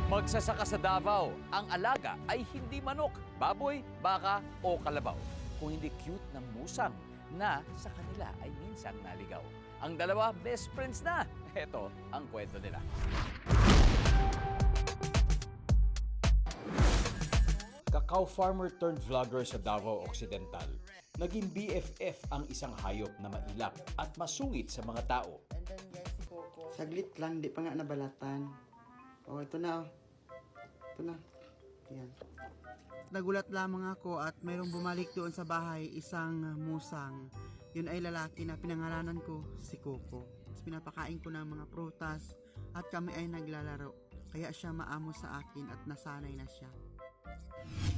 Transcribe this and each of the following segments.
Magsasaka sa Davao, ang alaga ay hindi manok, baboy, baka o kalabaw. Kung hindi cute ng musang na sa kanila ay minsang naligaw. Ang dalawa, best friends na. Ito ang kwento nila. Cacao farmer turned vlogger sa Davao Occidental. Naging BFF ang isang hayop na mailap at masungit sa mga tao. Saglit lang, di pa nga nabalatan. Oh, ito na. Ito na. Yan. Nagulat lamang ako at mayroong bumalik doon sa bahay, isang musang. Yun ay lalaki na pinangalanan ko si Coco. Tapos pinapakain ko ng mga prutas at kami ay naglalaro. Kaya siya maamo sa akin at nasanay na siya.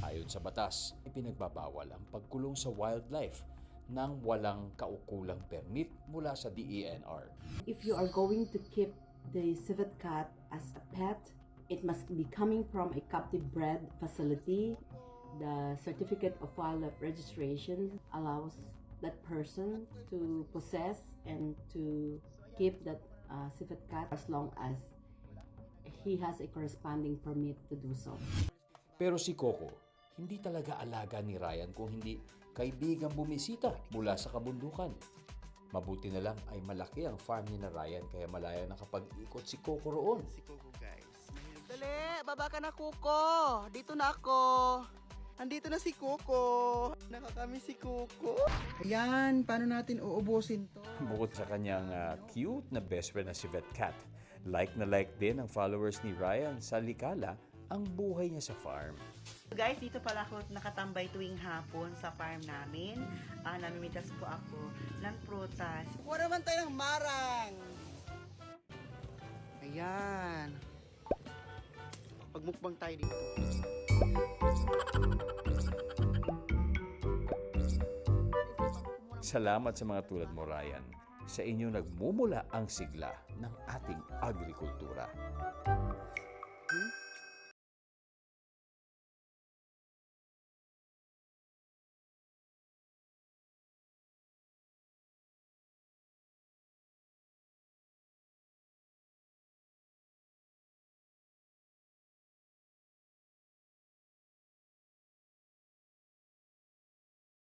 Ayon sa batas, ipinagbabawal ang pagkulong sa wildlife nang walang kaukulang permit mula sa DENR. If you are going to keep the civet cat as a pet, it must be coming from a captive bred facility. The certificate of wildlife registration allows that person to possess and to keep that civet cat as long as he has a corresponding permit to do so. Pero si Coco, hindi talaga alaga ni Ryan kung hindi kaibigang bumisita mula sa kabundukan. Mabuti na lang ay malaki ang farm ni na Ryan kaya malaya nakapag-ikot si Coco roon. Si Coco, guys. Dali, baba ka na, Coco. Dito na ako. Andito na si Coco. Nakakami si Coco. Ayan, paano natin uubusin to? Bukod sa kanyang cute na best friend na si Vet Cat, like na like din ang followers ni Ryan sa likala ang buhay niya sa farm. Guys, dito pala ako nakatambay tuwing hapon sa farm namin. Namimitas po ako ng prutas. Kuha naman tayo ng marang. Ayan. Pagmukbang tayo dito. Salamat sa mga tulad mo, Ryan. Sa inyo nagmumula ang sigla ng ating agrikultura.